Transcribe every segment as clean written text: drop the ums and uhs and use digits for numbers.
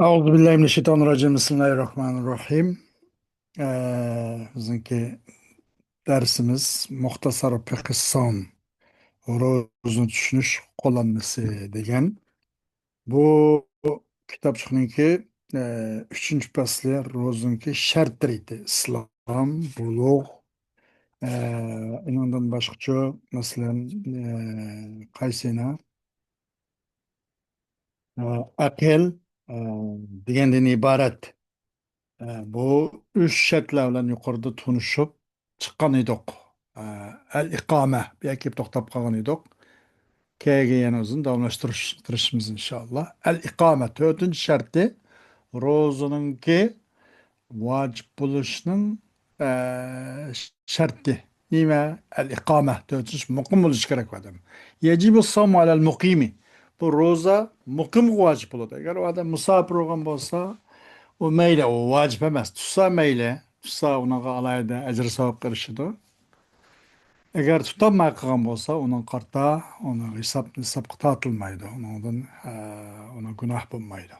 Euzubillahimineşşeytanirracim. Bismillahirrahmanirrahim. Bizimki dersimiz Muhtasar Fıkıh Savun. Ro'zani tushunish qo'llanmasi degan. Bu kitobchiqniki uchinchi fasli ro'zaniki shartlari edi. Islom, bulug', undan boshqacha masalan qaysini aql degandan iborat. Bu üç shartlar bilan yuqorida tunishib chiqqan edik. Al iqoma bu yerga kelib to'xtab qolgan edik. Keyin yana o'zini davomlashtirishimiz inshaalloh. Al iqoma to'rtinchi sharti ro'zaninki vojib bo'lishining sharti. Nima? Al iqoma to'rtinchi muqim bo'lishi kerak odam. Yajibu savmu alal muqimi. Bu ro'za muqim vojib bo'ladi. Agar u odam musofir bo'lgan bo'lsa, o mayli, o vacip emas. Tutsa mayli. Tutsa unaqa alayda ajr savob qilishidi. Agar tutolmay qolgan bo'lsa, uning qarta uni hisobga tortilmaydi. Undan ona gunoh bo'lmaydi.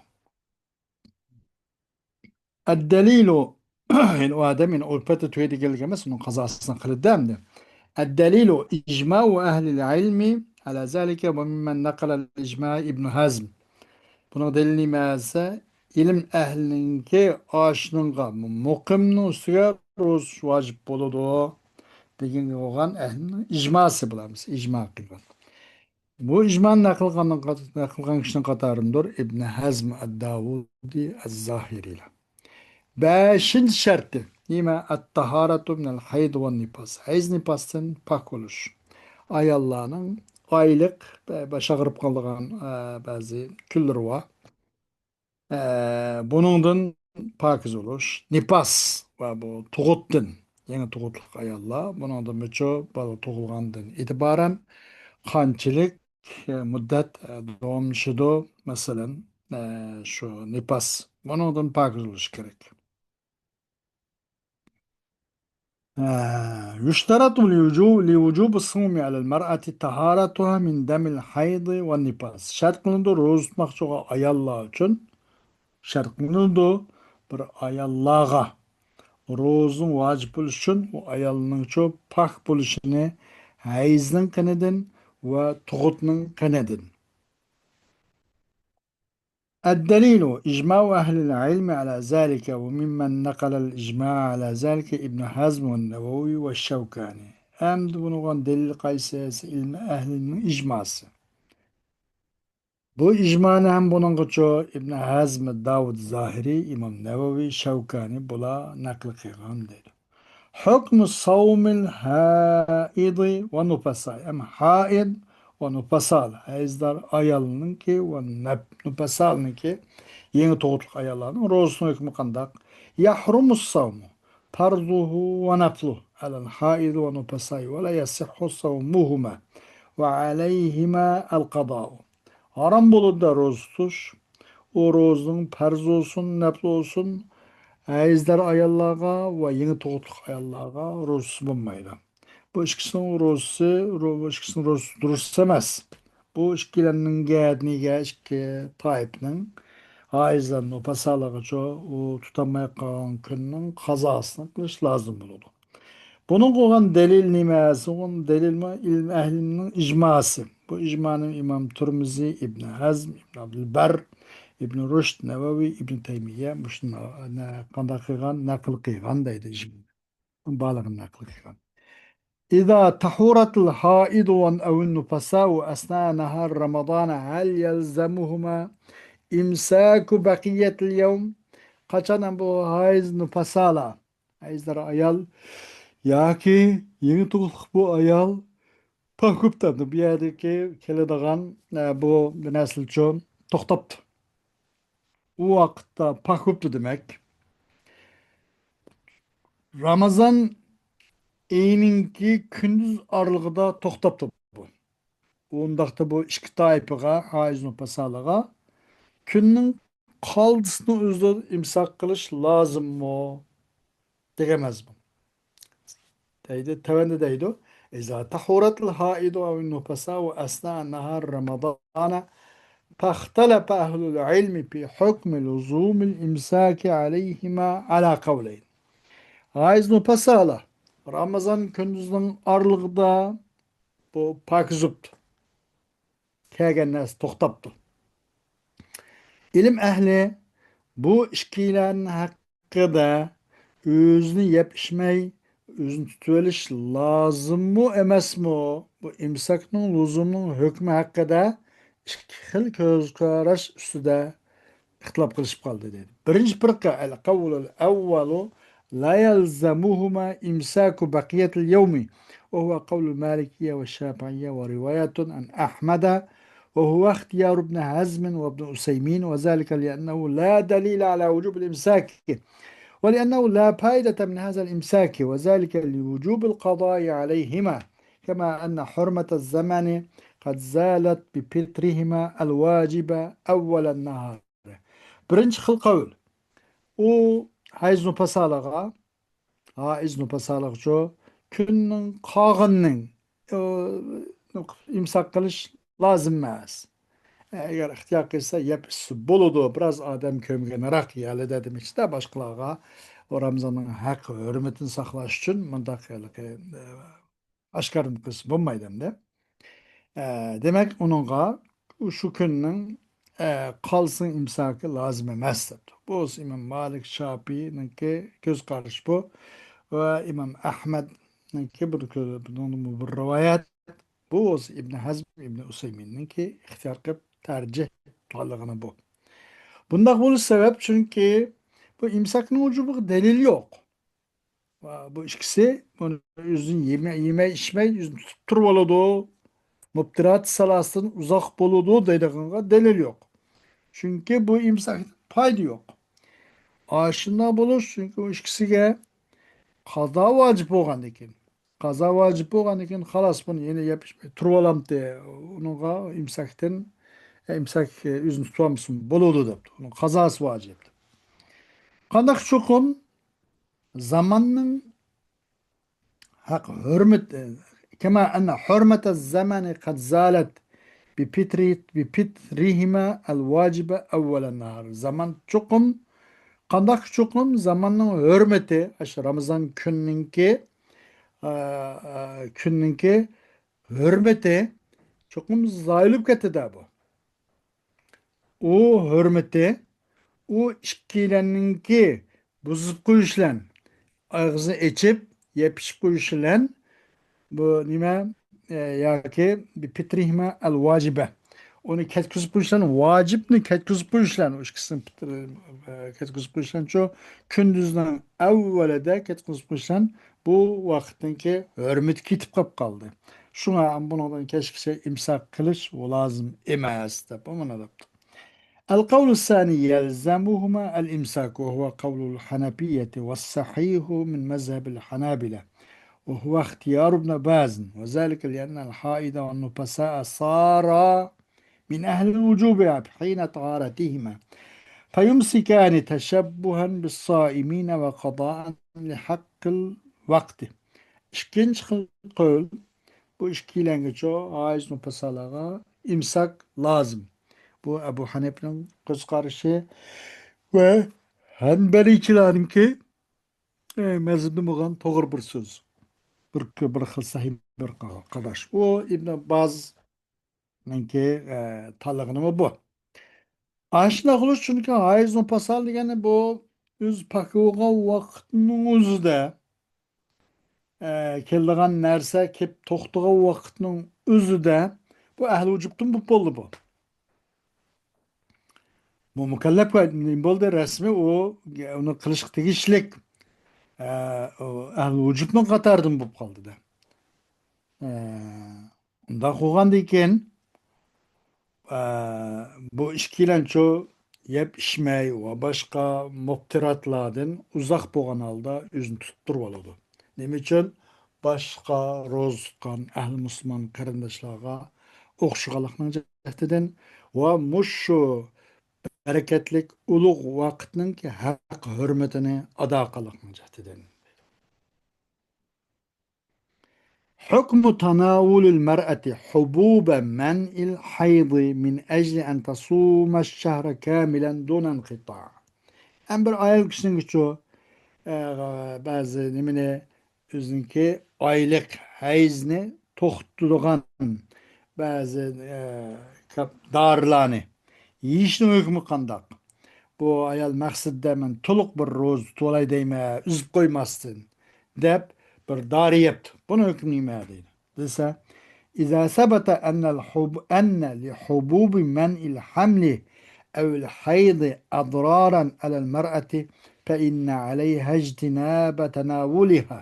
Ad-dalilu yani o adamın ulfeti tüyedi emas, uning qazosini qildi hamda. Ad-dalilu icma'u ahli ilmi ala zalika ve mimmen naqala al-icma' İbn Hazm. Buna delili meelse ilim ehlininki aşınınga muqimni ustiga ro'z vojib bo'ladi degan olgan ehlinin icması bilamiz. İcma qilgan. Bu icmani naql qilgan kishining qatoridir İbn Hazm ad-Davudi az-Zahiri. Beşinci şartı nima at-taharatu minel hayd ve nifas. Hayz nifasdan pak bo'lish. Ayollarning oylik bosh og'rib qolgan ba'zi kunlari bor. Buningdan pokiz bo'lish, nifas va bu tug'utdan, yangi tug'utliq ayollar, buningdan necha bola tug'ilgandan e'tiboran qanchalik muddat davomlashadi, masalan, shu nifas, buningdan pokiz bo'lish kerak. يشترط لوجوب الصوم على المرأة طهارتها من دم الحيض والنفاس. Şart kılındı roz tutmakçı ayallar için şart kılındı bir ayallağa rozun vacip buluş için o ayalının çok pak buluşunu hayızın kanadın ve tuğutun kanadın. الدليل إجماع أهل العلم على ذلك وممن نقل الإجماع على ذلك ابن حزم والنووي والشوكاني. Hem de bunun delil kaysesi ilmi ehlinin icması. Bu icmanı hem bunun geço İbn Hazm, Davud Zahiri, İmam Nevevi, Şevkani bula nakl kılgan dedi. Hükmü savmil haidi ve nufasai. Hem haid ve nufasal. Haizler ayalının ki ve nufasalının ki yeni doğutluk ayallarının rozusunu hükmü kandak. Yahrumus savmu. Farzuhu ve nafluhu. Alel haid ve nufasai. Ve la yasihhu savmuhuma. Ve aleyhima el qada'u. Haram bulur da roz tutuş. O rozun farz olsun, nafl olsun. Әйіздер аялларға ва еңі тоғытлық аялларға розысы болмайды. Bu ikisinin rozысы dürüst emez. Bu ikkilerinin gədniga iki taipinin aizlerin o pasalığı o tutamaya kalan günün kazasını kılış lazım bulur. Bunun koyan delil nimesi, onun delil mi? İlm ehlinin icması. Bu icmanın İmam Tirmizi, İbn Hazm, İbn Abdülber, İbn Rüşd, Nevevi, İbn Teymiye, qanday qilgan, naql qilgan deydi icma. Balığın naql qilgan. إذا طهرت الحائض أو النفساء أثناء نهار رمضان هل يلزمهما إمساك بقية اليوم؟ Kaçan bu haiz nufasala, haizler ayal, ya ki yeni tuğuluk bu ayal, pakuptan bir yerdeki keledagan bu nesil çoğun toxtaptı. O vakitte pakuptu demek. Ramazan ayninki gündüz aralığında toxtaptı bu. Ondaqda bu iki tayfıga, haiz nufasalığa, günün kaldısını özde imsak kılış lazım mı? Diyemez mi? Deydi, tevende deydi. İza tahuretil haidu ev nufasa ve esna nahar Ramazana فاختلف أهل العلم في حكم لزوم الإمساك عليهما على قولين. Ayznu pasala. Ramazan gündüzünün arlığında bu pakizuptu. Kegen nas toxtaptı. İlim ehli bu işkilerin hakkında özünü yep içmey, özünü tutuveliş lazım mı emes mi? Bu imsakның lüzumunun hükmü hakkında iki xil köz karaş üstüde ixtilof qilishib qoldi dedi. Birinchi firqa al-qawlul awwalu la yalzamuhuma imsaku baqiyatil yawmi wa huwa qawlul malikiyya wa shafi'iyya wa riwayatun an ahmada وهو اختيار ابن حزم وابن أسيمين وذلك لأنه لا دليل على وجوب الإمساك ولأنه لا فائدة من هذا الإمساك وذلك لوجوب القضاء عليهما كما أن حرمة الزمن قد زالت بفطرهما الواجب أول النهار. Birinchi xil qawl. U hayznu pasalaga, haiznu pasalagcho kunning qog'inning imsak qilish lozim emas. Eğer ihtiyor qilsa yapısı boludu. Biraz odam ko'mganroq yali dedim işte boshqalarga o Ramazonning haqqi hurmatini saqlash uchun mundaq oshkorin qilsa bo'lmaydi endi. Demek onunla şu günün kalsın imsakı lazım emas debdi. Bu İmam Malik Şafii'ninki göz karış bu ve İmam Ahmed'ninki bir rivayet bu olsa İbn Hazm İbn Useymin'ninki ihtiyar kılıp tercih kıldığını bu. Bunda bu sebep çünkü bu imsakın ucubu delil yok. Bu ikisi bunu yüzün yeme içme yüzün tuttur oladı. Mubtirat salasının uzak buluduğu deydiğine delil yok. Çünkü bu imsak paydı yok. Aşında bulur çünkü o ikisiga kaza vacip olgan ekan. Kaza vacip olgan ekan, halas bunu yine yapışmay turib olam de. Onunla imsaktan imsak yüzünü tutamsın buludu depti. Onun kazası vacip. Kandak çokum zamanın hak hürmet kema enne hürmete zamani kad zalet بفطرهما الواجب أول النهار. Zaman çokum, kandak çokum zamanın hürmeti, işte Ramazan günninki hürmeti çokum zayılıp ketidi bu. O hürmeti, o işkileninki buzub koyuşlan, ağzı içip, yepişip koyuşlan, bu nime yaki bipitrihme el vacibe. Onu ketküzüp işlen vacipni ketküzüp işlen o kısım ketküzüp işlen ço kündüzden evvelede ketküzüp işlen bu vaktinki hürmet kitip kap kaldı. Şuna bundan keşke imsak kılıç o lazım emas da bu mana da. القول الثاني يلزمهما الإمساك وهو قول الحنفية والصحيح من مذهب الحنابلة وهو اختيار ابن باز وذلك لأن الحائض والنفساء صارا من أهل الوجوب حين طهارتهما فيمسكان تشبها بالصائمين وقضاء لحق الوقت. İkinci kıl bu işkiylengece aiz nupasalara imsak lazım. Bu Ebu Hanife'nin göz karışı ve Hanbeliçilerinki mezhebi olan doğru bir söz. Bir xil sahih bir qarash. O İbn Baz'ninki talığını bu. Aşina qilish çünkü hayızın pasal degani bu öz pakuğa vaqtning o'zida keladigan narsa kelib to'xtagan vaqtning o'zida bu ahli vujubdan bu bo'ldi bu. Bu mukallaf bo'ldi rasmi uni qilish tegishlik ahli vujubning qatoridan bo'lib qoldi da. Unda qilgandan keyin bu işkilenço yep içmey ve başka muftiratlardan uzak boğan halda özünü tutturup aladı. Neme için? Başka roz tutkan ehl Müslüman karındaşlarga okşugalıkның cehdeden ve muşu bereketlik ulug vaqtning ki haq hürmetini ada qılıqның cehdeden. حكم تناول المرأة حبوب منع الحيض من أجل أن تصوم الشهر كاملا دون انقطاع. أم bir aylık kişinin şu bazı nemine özünki aylık hayzni toxtuluğan bazı darlarını yiyişin hükmü kandak. Bu ayal maqsadda men to'liq bir ro'za tutolay deyman, uzib qo'ymasdan deb bir dori yebdi. Buni hukmi nima deydi? Desa, إذا ثبت أن لحبوب منع الحمل أو الحيض أضرارا على المرأة فإن عليها اجتناب تناولها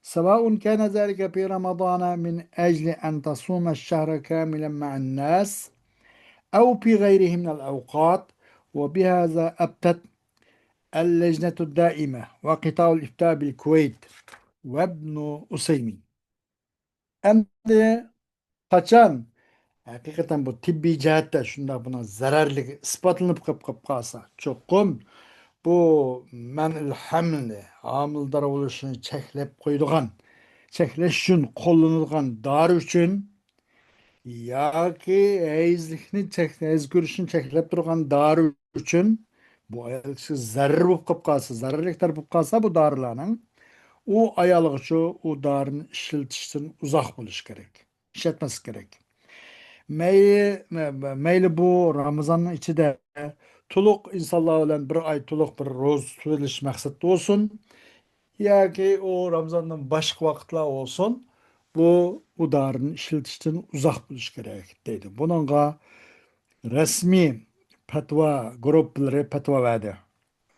سواء كان ذلك في رمضان من أجل أن تصوم الشهر كاملا مع الناس أو في غيره من الأوقات. وبهذا أبتت اللجنة الدائمة وقطاع الإفتاء بالكويت وابن أسيمين. Endi kaçan hakikaten bu tibbi cihatte şunda buna zararlı ispatlanıp kap kalsa çokum bu men'il hamli hamildar oluşunu çeklep koyduğun çekleş için kullanılgan dar için yoki eyizlikni ezgurishni cheklab turgan dori uchun bu ayol kishi zarar bo'lib qolib qolsa, zararliklar bo'lib qolsa bu dorilarning u ayolg'ichi u dorini ishlatishdan uzoq bo'lish kerak, ishlatmas kerak. Mayli bu Ramazonning ichida to'liq insonlar bilan bir oy to'liq bir ro'za tutilish maqsadda bo'lsin yoki u Ramazondan boshqa vaqtlar olsun, bu udarını işletişten uzak buluş gerek deydi. Bununla resmi fatva grupları fatva verdi.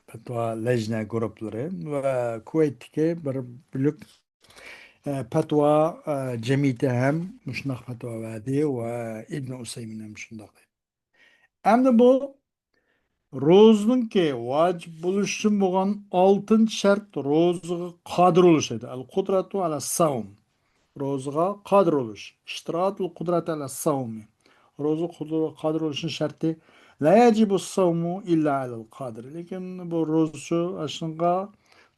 Fatva lejne grupları ve Kuveyt'teki bir büyük fatva cemiyeti hem müşnak fatva verdi ve İbn Useymin hem şundak. Hem de bu rozunun ki vacip buluşun bulan altın şart rozuğa kadir oluşuydu. El kudratu ala savm. Ro'zaga qodir bo'lish. Ishtiratul qudrat ala savmi. Ro'za qodir bo'lishning sharti la yajibu savmu illa alal qodir. Lekin bu ro'za aslında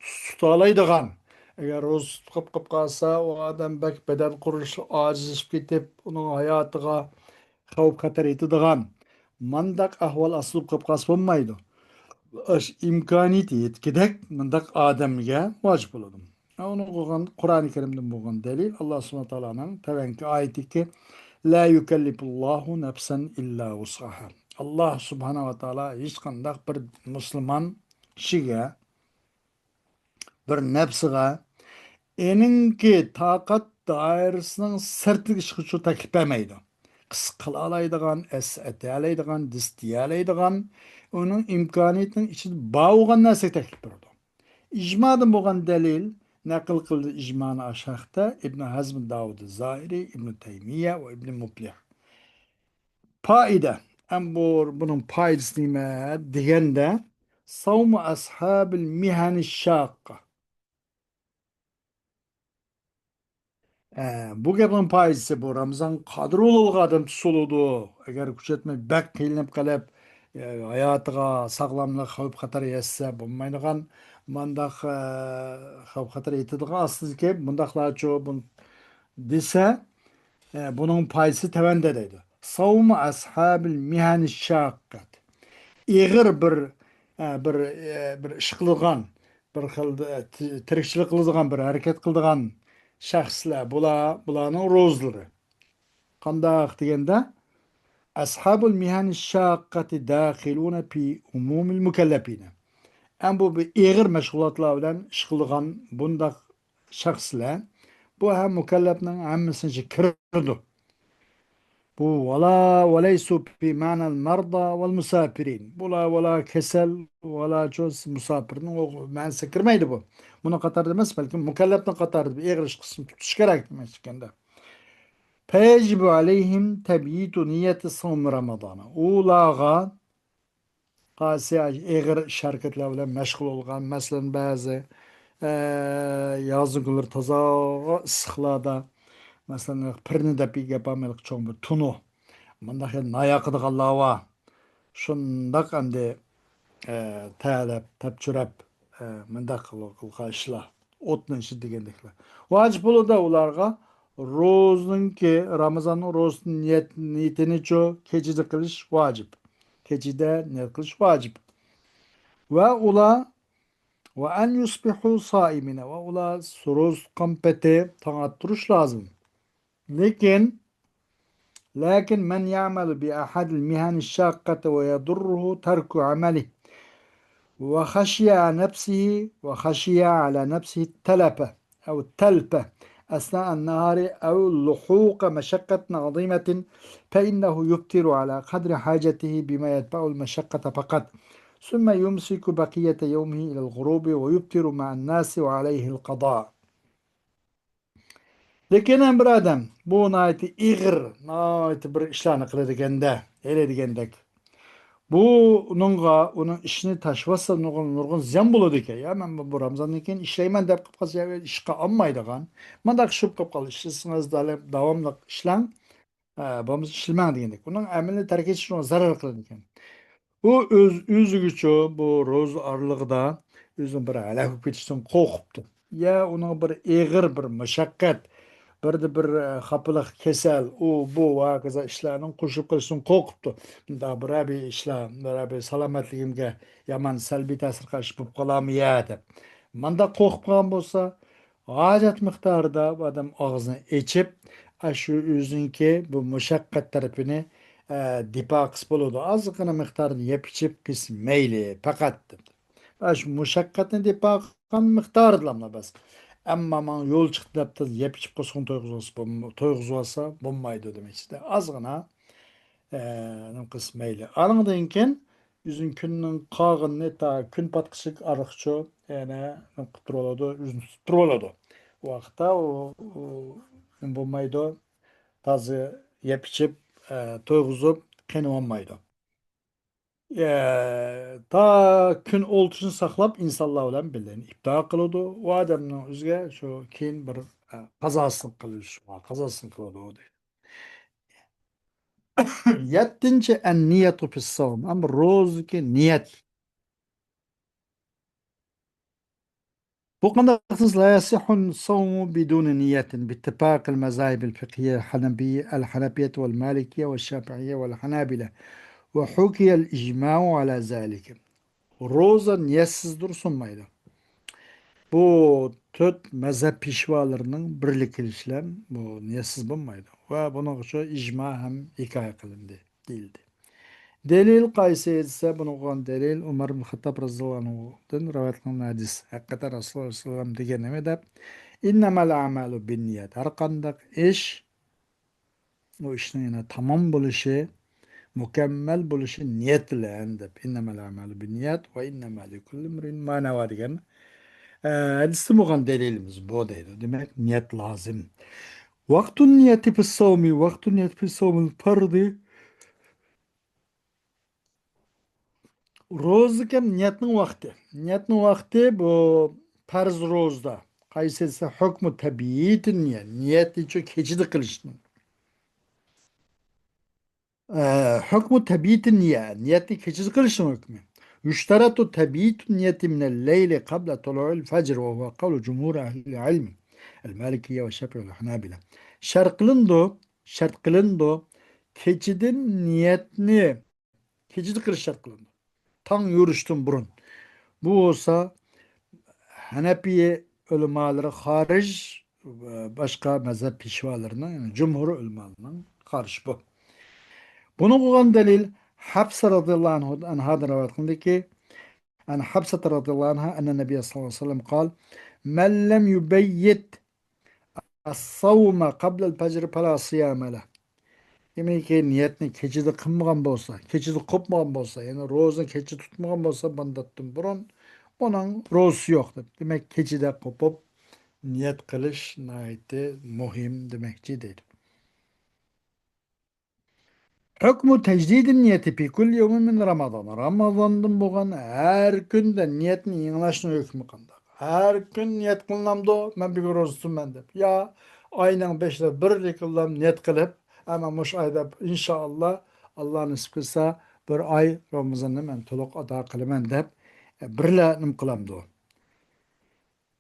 tutalaydigan. Agar ro'za tutib qolib qolsa, u odam bak badan qurilishi ojizlashib ketib, uning hayotiga xavf xatar yetadigan mandaq ahvol aslib qolib qolsa bo'lmaydi. İmkaniyeti yetkidek mındak adamga vacip buladım. Onu koygan Kur'an-ı Kerim'den bulgan delil Allah subhanahu teala'nın tevenki ayeti ki la yukellifullahu nefsen illa vus'aha. Allah subhanahu ve teala hiç kandak bir Müslüman kişiye bir nefsiga eninki takat dairesinin sertlik çıkışı taklif etmeydi. Qısqılalaydigan, es'etiyalaydigan, distiyalaydigan, onun imkaniyetinin içinde bağıgan narsa taklif berdi. İcmadan bo'lgan delil naql qildi ijmoni aşaqda İbn Hazm Davud Zahiri, İbn Teymiye ve İbn Muplih. Faide. Bunun faydası nime degende savmu ashabil mihani şakka. Bu gapning foizi bu Ramazon qadri ulug' odam tusuludi. Agar kuch yetmay bak qiynab qolib, hayotiga sog'lomlik xavf xatar yetsa bo'lmaydigan mandaq xavf xatar yetadigan asliki bundaqlarcha desa buning foizi tavanda deydi. Savmu ashabil mihani shaqqat. Ig'ir bir ish qilgan, bir xil tirikchilik qiladigan, bir harakat qiladigan shaxslar bularning ro'zlari. Qandaq deganda ashabul mihani shaqqati daxiluna fi umumil mukallafina. Bu bir ig'ir mashg'ulotlar bilan ish qilgan bundaq shaxslar bu ham mukallafning hammasiga kirdi. Bu velaysu fi ma'nal marda vel musafirin. Vela kesel vela çoz musafirin o ma'nosiga kirmaydi bu. Buni qatorida emas, balki mukallafning qatorida bir ig'ir ish qismi tutish kerak demak ekanda. Fejibu aleyhim tebyitu niyeti savm Ramazana. Ularga qaysi ig'ir ish harakatlar bilan mashg'ul bo'lgan, masalan ba'zi yozgi kunlar toza issiqlarda masalan pirni deb gapamilik cho'ng bir tunu mındaq nayaqıdığanlar var. Şundaq endi təlep, təpçürəb mındaq qılqa işlər. Otla işi degəndiklər. Vacib olur da onlarga Ro'zningki Ramazonning ro'zasini niyatini cho kechida qilish vojib. Kechida niyat qilish vojib. Va ular va an yusbihu soimina va ular ro'z kompeti tong attirish lozim. Lekin لكن من يعمل بأحد المهن الشاقة ويضره ترك عمله وخشي على نفسه التلفة أو التلفة أثناء النهار أو لحوق مشقة عظيمة فإنه يفطر على قدر حاجته بما يتبع المشقة فقط ثم يمسك بقية يومه إلى الغروب ويفطر مع الناس وعليه القضاء. Lekin ham bir odam bu nayti ig'ir, nayti bir ishlarni qiladiganda, elaydigandek. Bu uning ishini tashlasa nurg'un ziyon bo'ladi ekan. Ya men bu Ramazondan keyin ishlayman deb qilib qolsa ishga olmaydigan. Manda tushib qolib qoldi. Ishlasangiz davomli ishlang, bo'lmasa ishlamang degandek. Uning amalni tark etish zarar qiladi ekan. U o'zigacha bu ro'z oralig'ida o'zini bir halak bo'lib ketishdan qo'rqibdi. Ya uning bir ig'ir bir mashaqqat bir xapilik kasal u bu va hokazo ishlarning qo'shib qilishdan qo'rqibdi. Bunda bir ishlar bir salomatligimga yomon salbiy ta'sir qilish bo'lib qolarmi ya deb. Manda qo'rqib qolgan bo'lsa, hojat miqdorida odam og'zini ochib, shu o'ziniki bu mushaqqat tarafini dipo qilsa bo'ladi. Ozgina miqdorda yeb ichib qilsa mayli, faqat deb. Shu mushaqqatni dipo qilgan miqdorida bas. Ammo man yo'l chiqdi deb yeb ichib qo'sqin to'yg'izib olsa bo'lmaydi demak işte. Ozgina nima qilsa mayli. Andan keyin uzun kunning qog'inni ta kun patqishlik ariqcho yana nima qilib turib oladi, o'zini tutib turib oladi. U vaqtda u bo'lmaydi. Tozi yeb ichib to'yg'izib qiynalolmaydi. Ta kun o'ltirishini saqlab insonlar bilan birga iftor qiladi. U odamning o'ziga shu keyin bir qazosini qilish, qazosini qiladi. Yettinchi an-niyatu fis-savm. Amr ro'zdagi niyat. Bu qanday qilsangiz la yasihhu as-savmu biduni niyatin bittifaq al-mazahib al-fiqhiyya al-hanafiyyah wal-malikiyyah wal-shafi'iyyah wal-hanabila va hukiya al-ijma'u ala zalika. Ro'za niyatsiz tursunmaydi. Bu dört mezhep pişvalarının birlik ilişkilen bu niyetsiz bulmaydı. Ve bunun için icma hem hikaye kılındı, değildi. Delil qaysi etse bunu koyan delil Umar bin Hattab radıyallahu anhu'dan rivayet kılınan hadis. Hakikaten Resulullah sallallahu aleyhi ve sellem degeni de innemel a'malu bin niyet. Her kandak iş o işin yine tamam buluşu, mükemmel buluşu niyetle endip. İnnemel a'malu bin niyet ve innemel likulli imrin ma neva degen. Hadiste bulgan delilimiz bu deydi. Demek niyet lazım. Vaktun niyeti fis savmi, vaktun niyeti fis savmil fardi. Ro'zga niyatning vaqti. Niyatning vaqti bu farz ro'zda. Qaysi esa hukmu tabiiyat niyat. Niyat icho kechida qilishning. Hukmu tabiiyat niyat. Niyatni kechida qilishning hukmi. يشترط تبييت النية من الليل قبل طلوع الفجر وهو قول جمهور أهل العلم المالكية والشافعي والحنابلة. Şart kılındı. Keçidin niyetini keçidi kırış şart kılındı. Tan yürüyüştün burun. Bu olsa Hanefi ulemaları hariç başka mezhep pişvalarının yani cumhur ulemalarının karşı bu. Bunu koyan delil Hafsa radıyallahu anha'dan rivayet kılındı ki عن حفصة رضي الله عنها أن النبي صلى الله عليه وسلم قال من لم يبيت الصوم قبل الفجر فلا صيام له. Demek ki niyetini keçidi kılmagan bolsa, keçidi kopmagan bolsa, yani roza keçi tutmagan bolsa bandattım burun, onun rozu yoktur. Demek keçide kopup niyet kılış naiti muhim demekçi değil. Hükmü tecdidin niyeti fi kulli yevmin min Ramazan. Ramazandan boğan her günde niyetini yenilaşın hükmü kandak. Her gün niyet kılınamdı, ben bir rozusun ben de. Ya ayının beşte birlik kılam niyet kılıp, ama muş ayda inşallah Allah nasip kılsa bir ay Ramazan'ı ben toluk ada kılımen de birle nim kılamdı.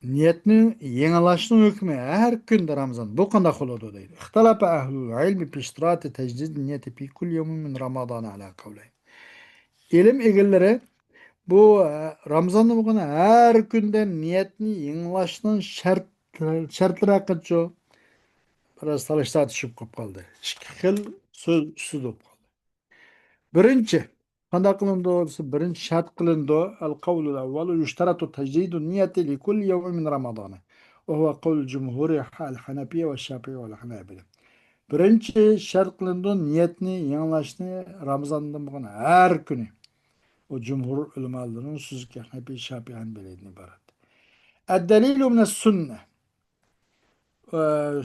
niyetni yengillashning hukmi har kunda Ramazon bu qanday qiladi deydi. Ixtalafa ahlul ilmi fi ishtirati tajdid niyati fi kulli yawmin min Ramazon ala qawlayn. İlim egillari bu Ramazonda bo'lgan har kunda niyatni yengillashning shartlari haqida biroz talashlar tushib qolib qoldi. Ikki xil so'z ustida bo'lib qoldi. Birinchi qanday qilindi o'zi birinchi shart qilindi al qavlul avvalu yushtaratu tajdidu niyati li kulli yawmin min Ramazon. Va huwa qawl jumhuri al Hanafiyya va Shafi'i va Hanabila. Birinchi shart qilindi niyatni yangilashni Ramazonda bo'lgan har kuni. O cumhur ulemalарının sözü Hanefi, Şafii, Hanbeli'den ibaret. Ad-dalilu mine's-sünne.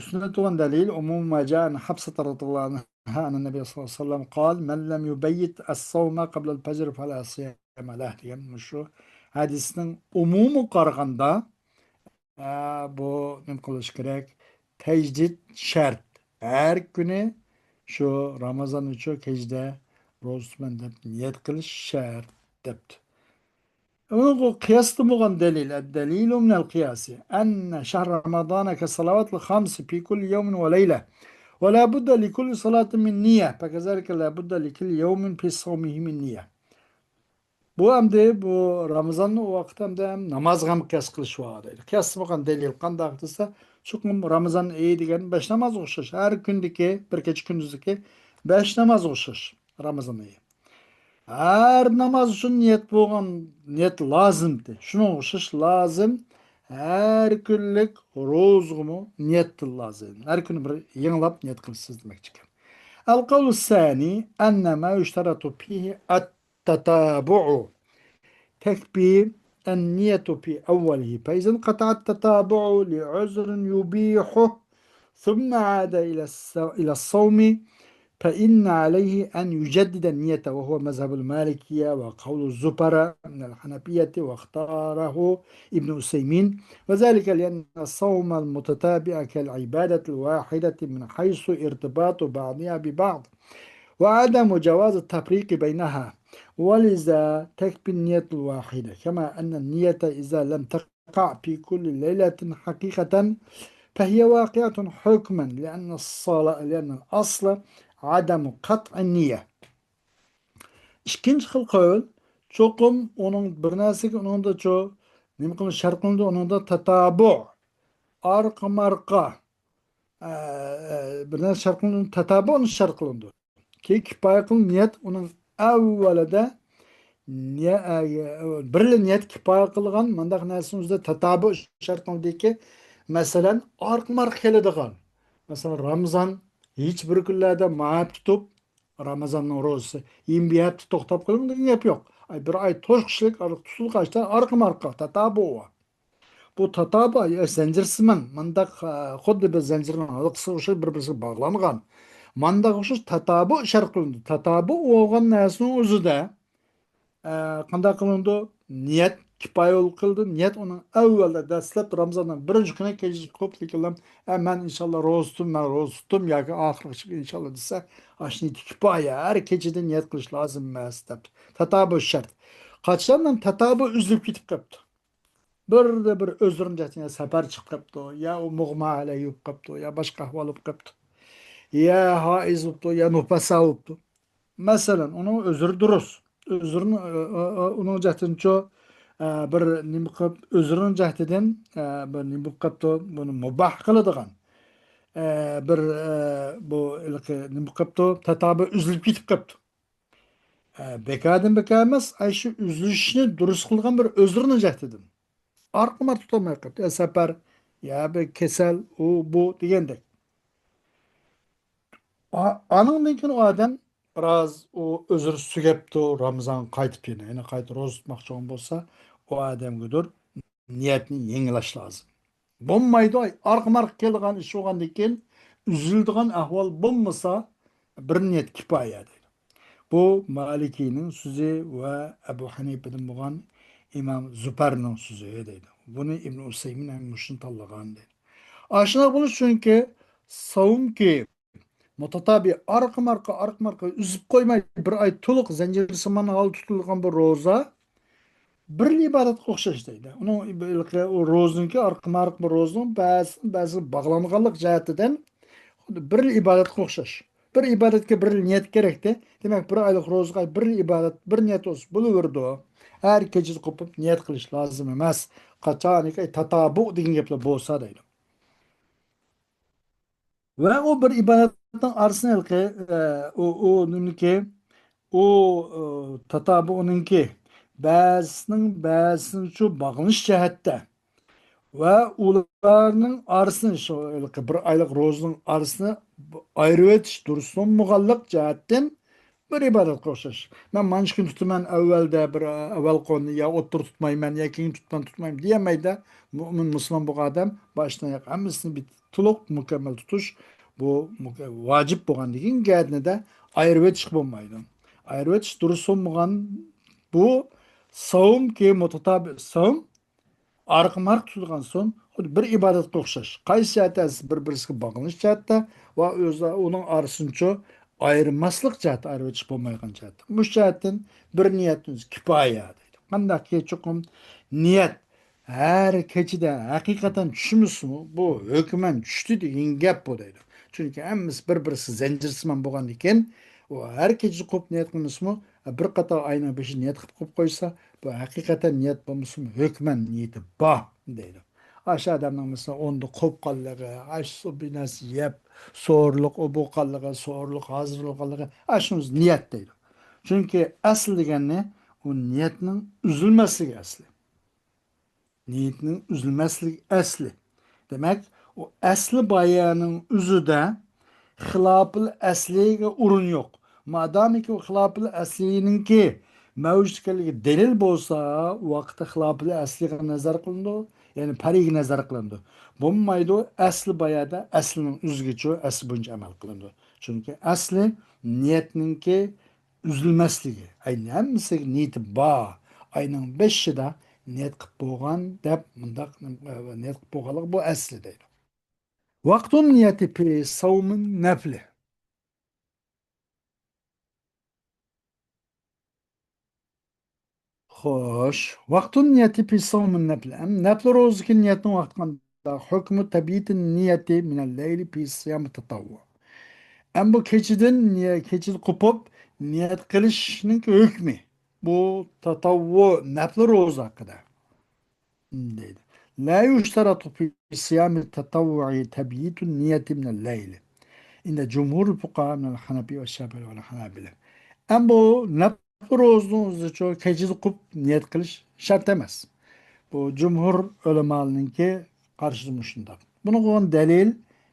Sünnet olan delil umum ma caa an Hafsa radıyallahu anha an Nebi sallallahu aleyhi ve sellem قال men lem yubeyyit es-savma qabla el-fecr fela siyame leh degan şu hadisinin umumu qaraganda bu nima qilish kerak? Tejdid shart. Har kuni shu Ramazon uchun kechda ro'za tutman deb niyat qilish shart debdi. ونقول قياس مغن دليل الدليل من القياس أن شهر رمضان كالصلوات الخمس في كل يوم وليلة ولا بد لكل صلاة من نية فكذلك لا بد لكل يوم في صومه من نية. Bu amde bu Ramazan o vaktimde namazga mı kıyas kılış vardı. Kıyas mıgan delil kandaqtısa çünkü Ramazan iyi degen 5 namaz okşaş. Her gündeki bir keçi gündüzdeki 5 namaz okşaş. Ramazan iyi. Her namaz için niyet boğan niyet lazımdı. Şunu okşaş lazım. Her günlük rozgumu niyet lazım. Her gün bir yığılap niyet kılsız demek çıkar. القول الثاني أن ما يشترط فيه التتابع تكفي النية في أوله فإذا انقطع التتابع لعذر يبيحه ثم عاد إلى الصوم فإن عليه أن يجدد النية وهو مذهب المالكية وقول الزبراء من الحنفية واختاره ابن عثيمين وذلك لأن الصوم المتتابع كالعبادة الواحدة من حيث ارتباط بعضها ببعض وعدم جواز التفريق بينها ولذا تكفي النية الواحدة كما أن النية إذا لم تقع في كل ليلة حقيقة فهي واقعة حكما لأن الأصل عدم قطع النية. İkinci xil qo'l cho'qim uning bir narsaga uningda nima qilish shart qilindi uningda tatabu arqa-marqa bir narsa shart qilindi tatabu shart qilindi. Keyin kifoya qilib niyat uning avvalida bir niyat kifoya qilgan mandaq narsani o'zida tatabu shart qilindiki masalan arqa-marqa keladigan masalan Ramazon hiçbir günlerde maat tutup Ramazan'ın rozası 20 hafta to'xtab qo'ying degan gap yo'q. Bir ay to'shqishlik tutilg'achda arqa-marqa tatabu. Bu tatabu zanjirsimon mandaq xuddi bir zanjirning halqasi o'xshab bir-biriga bog'langan. Mandaq o'xshash tatabu shart qilindi. Tatabu bo'lgan narsaning o'zida qanday qilindi? Niyat kifoya qildi. Niyat uni avvalda dastlab Ramazonning birinchi kuni kechish ko'pligidan men inshaalloh ro'za tutdim yoki oxirgi inshaalloh desa ashni kifoya har kechada niyat qilish lozim emas deb. Tatabu shart. Qachondan tatabu uzilib ketib qolibdi. Bir o'zrincha safar chiqib qolibdi, ya u mug'ma alayib qolibdi, ya boshqa ahvol bo'lib qolibdi. Ya haiz bo'libdi, ya nufasa bo'libdi. Masalan, uni o'zri durust. O'zrini uning jahtincha bir nima qilib o'zrini jahtidan bir nima bo'lib qolibdi, buni mubah qiladigan. Bir bu nima bo'lib qolibdi, tatabu uzilib ketib qolibdi. Bekadin beka emas, ay shu uzilishni durust qilgan bir o'zrini jahtidan. Arqıma tutamay qolibdi. Ya safar, ya bir kasal, u bu degandek. Anından keyin o odam biroz u o'zini sugabdi, Ramazon qaytib yana, qayta ro'za tutmoqchi bo'lsa, o odamgadir niyatni yengilash lozim. Bo'lmaydi, arqa-marqa kelgan ish bo'lgandan keyin uzildigan ahvol bo'lmasa, bir niyat kifoya deydi. Bu Maliki'nin sözü ve Ebu Hanife'nin bo'lgan İmam Züper'nin sözü deydi. Bunu İbn Useymin hem Muş'un tallagan deydi. Aşina bunu çünkü savun ki mutatabi arka marka üzüp koymay bir ay toluk zincir saman hal tutulgan bir roza bir ibodatga o'xshash deydi. O ro'zniki orqa-mariq bir ro'zning ba'zi bog'langanlik jihatidan xuddi bir ibodatga o'xshash. Bir ibodatga bir niyat kerakda. Demak, bir oylik ro'zg'a bir ibodat, bir niyat o'z bo'laverdi. Har kecha qo'pib niyat qilish lozim emas. Qachoniki tatabu degan gaplar bo'lsa deydi. Va u bir ibodatning arsenalki u nimaki u tatabu uninki ba'zisining shu bog'lanish jihatda va ularning orasini shu bir oylik ro'zaning orasini ayirib o'tish durustun mug'alliq jihatdan bir ibodatga o'xshash. Man mana shu kun tutaman avvalda bir avval qo'yni yo o'ttir tutmayman yo keyin tutmayman deyamaydi. Mo'min musulmon bo'lgan odam boshdan oyoq hammasini bir to'liq mukammal tutish bu vojib bo'lganligin gapnida ayirib o'tish bo'lmaydi. Ayirib o'tish durust bo'lmagan bu savmki mutatabi savm arq-marq tutilgan so'ng xuddi bir ibodatga o'xshash. Qaysi jihatda bir-birisiga bog'lanish jihatda va o'zi uning orasincha ayirmaslik jihati ayirib o'tish bo'lmaydigan jihatda. Bu jihatdan bir niyatimiz kifoya deydi. Qandaqki chuqum niyat har kechida haqiqatan tushimizmi bu hukman tushdi degan gap bu deydi. Chunki hammasi bir-birisi zanjirsimon bo'lgandan keyin u har kecha qo'p niyat qilmasmi bir qator ayni beshi niyat qilib qo'yib qo'ysa bu haqiqatan niyat bo'lmasmi hukman niyati bor deydi. Aşağı adamın mesela onda kopkallığı, aş bir nasıl yap, soğurluk, o bokallığı, soğurluk, hazırlıkallığı, aşımız niyet değil. Çünkü asıl degen ne? O niyetin üzülmesi asli. Niyetinin üzülmesi asli. Demek o asli bayanın üzü de hilafil asliga urun yok. Madamiki o hilafil aslininki mevcut ekanligi delil bo'lsa, vaqtda hilofil asliga nazar qilindi, ya'ni pariga nazar qilindi. Bo'lmaydi, asli bayada aslining o'zgacha asli bo'yicha amal qilindi. Chunki asli niyatninki uzilmasligi. Ayni hammasiga niyati bor. Ayning 5-ida niyat qilib bo'lgan deb mundaq niyat qilib bo'lganlik bu asli deydi. Vaqtun niyati fi savmin nafli. Xo'sh, vaqtun niyati fi savmin nafli. Nafli ro'zaki niyatning vaqti qanday? Hukmu tabiitin niyati min al-layli fi siyam tatawwu. Bu kechida qo'pib niyat qilishning hukmi. Bu tatavvu nafli ro'za haqida deydi. La yushtaratu fi siyam tatawwu'i tabiitun niyati min al-layli. İnde cumhur fuqaha min al-Hanafi ve Şafii ve Hanabila. Bu nafli ro'zani çoğu kechida qo'pib niyat qilish shart emas. Bu cumhur ulamolarninki qarshi shundoq. Buni qo'ygan dalil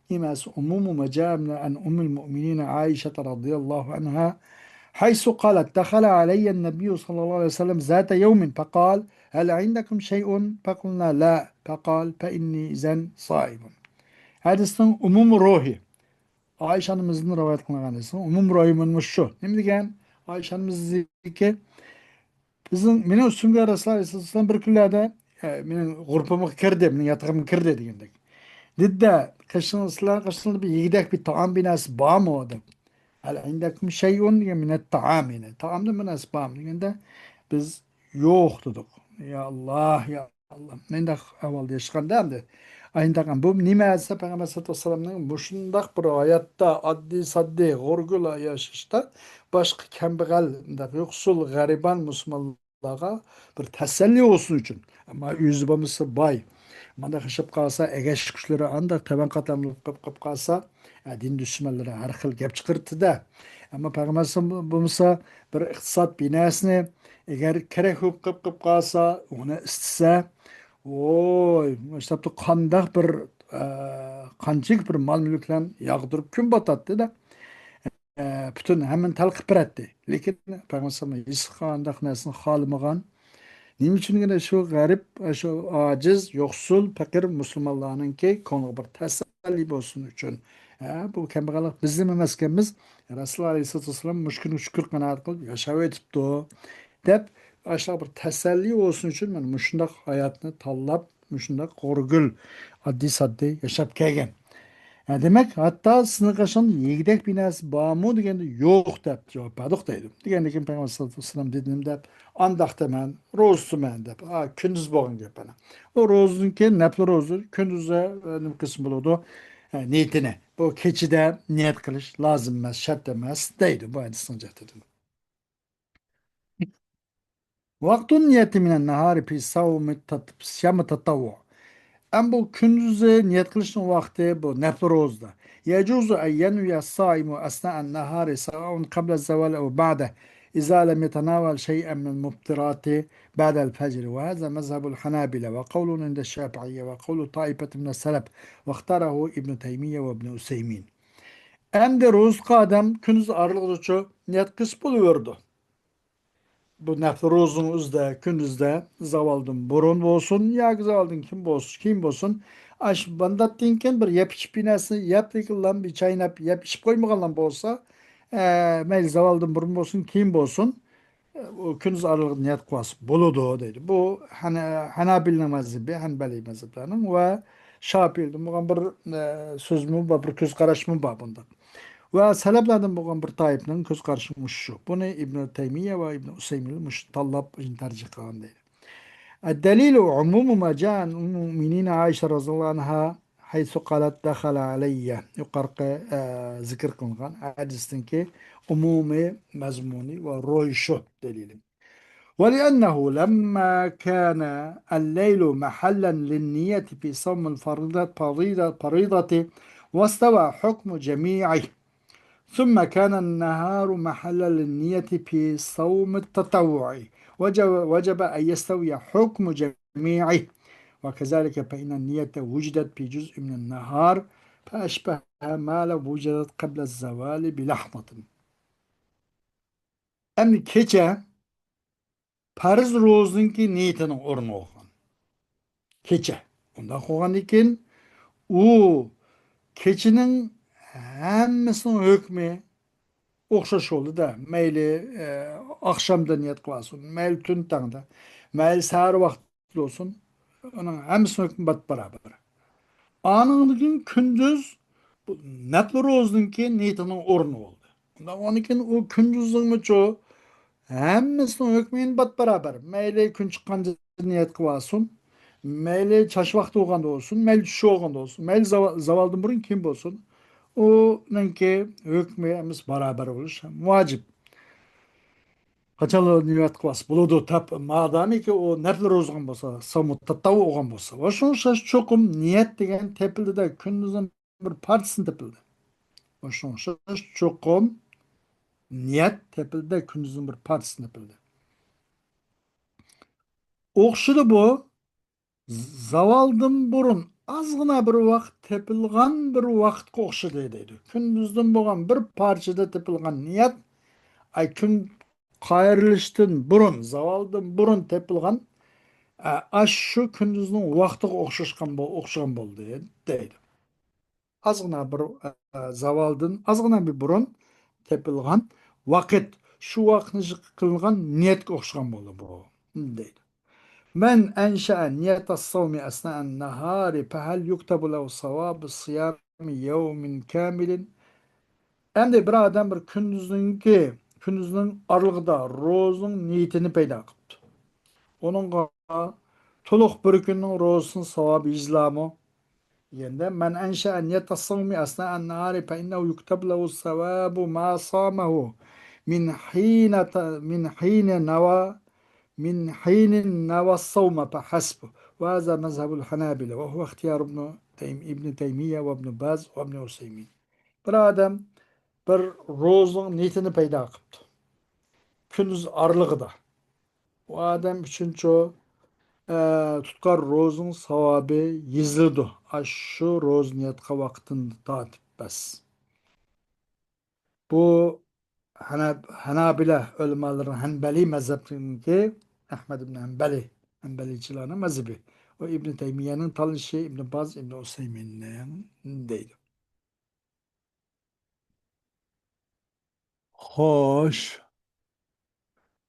emas umumu majamna an ummul mu'minin Aisha radhiyallohu anha حيث قالت دخل علي النبي صلى الله عليه وسلم ذات يوم فقال هل عندكم شيء فقلنا لا فقال فإني إذن صائم hadisning umum ruhi Ayşe annemizin rivayet kılgan hadisi umum ruhi minmiş şu ne degan Ayşe annemiz ki bizim meni üstümge Resulullah Aleyhisselam bir kunlarda mening g'urpimga kirdi, mening yatağıma kirdi degandek. Dedi qishloqlar bir yedak bir taom binasi bormi deb. Hal indakum shay'un minet taam yani. Taomda binasi bormi deganda biz yo'q dedik. Ya Allah, ya Allah. Men de avval deyishganda ayndaqan bu nima desa Payg'ambar sollallohu alayhi vasallamning mushundaq bir hayotda oddiy soddiy g'urgul yashashda boshqa kambag'al yo'qsul g'ariban musulmonlarga bir tasalli olsun uchun. Ama yüzü bo'lmasa boy. Mana qishib qolsa, egash kuchlari anda taban qatamlab qilib qolsa, din dushmanlari har xil gap chiqirdi-da. Ammo Payg'ambar bo'lmasa bir iqtisod binasini agar kerak qilib qolsa, uni istisa, oy, işte qandaq bir qanchalik bir mol mulklarni yog'dirib kun botadi-da. Bütün hemen talqib beratdi. Lekin Payg'ambar hech qanday narsani xohlamagan. Nima uchungina shu g'arib, shu ojiz, yo'qsul, faqir musulmonlarninki ko'ngli bir tasalli bo'lsin uchun. Bu kambag'allik bizning emas ekanmiz. Rasululloh alayhissalatu vassalam mushkul shukr qanoat qilib yashab o'tibdi deb aşağı bir tasalli olsun uchun mana mushundaq hayotni tanlab, mushundaq qo'rgul, oddiy soddiy yashab kelgan. Ha, demek hatta sınıkaşın yegidek binası bağımı degende yok dep cevap verdik deydim. Degende kim Peygamber sallallahu aleyhi ve sellem dedim dep andak demen, rozu men dep. Ha, kündüz boğun gep bana. O rozun ki nepli rozu kündüze kısmı buludu. Ha, niyetine. Bu keçide niyet kılış lazım mı, şart demez deydi. Bu hadisini dedim. Vaktun niyeti minen nahari pi savmi siyami tatavvu. Ama bu gündüzü niyet kılışın vakti bu nefrozda. يجوز أن ينوي الصائم أثناء النهار سواء قبل الزوال أو بعده إذا لم يتناول شيئا من المفطرات بعد الفجر وهذا مذهب الحنابلة وقول عند الشافعية وقول طائفة من السلف واختاره ابن تيمية وابن أسيمين. Hem de roz kadem gündüz arılığı niyet kıs buluyordu. Bu nefrozunuzda, künüzde zavaldın burun olsun, ya zavaldın kim olsun. Aş bandattinken bir yap iç binası yap lan bir çayın yap içip koymagan lan bolsa. Mel zavaldın burun olsun, kim olsun. O künüz aralık niyet kuvası buludu dedi. Bu hani Hanabil mezhebi, Hanbeli mezheplerinin ve Şafii'nin bu bir söz mü, bir göz karış mı babında. Ve sebeplerden bu bir taifinin göz karşımış şu. Bunu İbn-i Teymiye ve İbn-i Üseymi'nin müştallab tercih kılan değil. الدليل عموم ما جاء عن أم المؤمنين عائشة رضي الله عنها حيث قالت دخل علي yukarı zikir kılınan hadisin ki umumi mezmuni ve royşu delilim. ولأنه لما كان الليل محلا للنية في صوم فريضة واستوى حكم جميعه ثم كان النهار محلا للنية في صوم التطوع وجب أن يستوي حكم جميعه وكذلك فإن النية وجدت في جزء من النهار فأشبه ما لو وجدت قبل الزوال بلحظة. أم keçe farz rozunki niyetinin ornu olgan. Keçe. Ondan kogan iken o keçinin hemmesinin hükmü o'xshash yo'lida mayli oqshomda niyat qilsin mayli tun tongda mayli sahar vaqtida bo'lsin uning hammasini hukmi barobar anig'ligin kunduz nafli ro'zniki niyatining o'rni bo'ldi undan u kunduzingmichu hammasini hukmi barobar mayli kun chiqqanda niyat qilsin mayli chash vaqti bo'lganda bo'lsin mayli tush bo'lganda bo'lsin mayli zavoldan burun kim bo'lsin uningki hukmi hammasi barobar bo'lishi vojib. Kaçalı niyet kılas buludu tap madami ki o nefler ozgan bolsa samu tattavu olgan bolsa. O şun şaş çokum niyet degen tepildi de kündüzün bir partisini tepildi. O şun şaş çokum niyet tepildi de kündüzün bir partisini tepildi. Okşudu bu zavaldım burun azgına bir vakt tepilgan bir vakt okşudu dedi. Kündüzden boğan bir parçada tepilgan niyet ay kün qayrilishdan burun zavaldan burun tepilgan şu gündüzün vaqtiga o'xshagan bo'ldi deydi. Ozgina bir zavoldan ozgina bir burun tepilgan vaqt shu vaqtni qilgan niyatga o'xshagan bo'ldi bu deydi. Men ansha niyat as-savmi asna an-nahari fa hal yuktabu lahu savab siyami yawmin kamilin. Endi bir adam bir gündüzün aralığında rozun niyetini paydo qilibdi. Onunğa to'liq bir kunning ro'zasini savobi izlami deganda man ansha niyata sawmi asna an-nahari fa innahu yuktab lahu savabu ma samahu min hina min hina nawa min hinin nawa sawma fa hasbu ve hâzâ mezhebul hanabila ve huve ihtiyar ibn Teymiye ve ibn Baz ve ibn Useymin. Bir adam bir rozun niyetini paydo qilibdi. Gündüz aralığında. O adam için çoğu tutkar rozun savabı yizildi. Aşşu roz niyetka vaktini tatip bes. Bu Hanabila ölmaların Hanbeli mezhebininki Ahmed ibn Hanbeli Hanbelicilerin mezhebi. O İbn Teymiye'nin tanışı İbn Baz İbn Useymin'in değil. Hoş.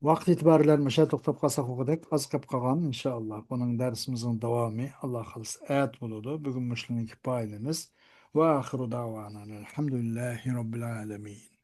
Vaqt itibariyle meşe to'xtab qolsak o'qidik. Az qolib qolgan inshaalloh. Buning darsimizning davomi Alloh xohlasa ayat bo'ladi. Bugun mushulning kifoyamiz. وآخر دعوانا الحمد لله رب العالمين.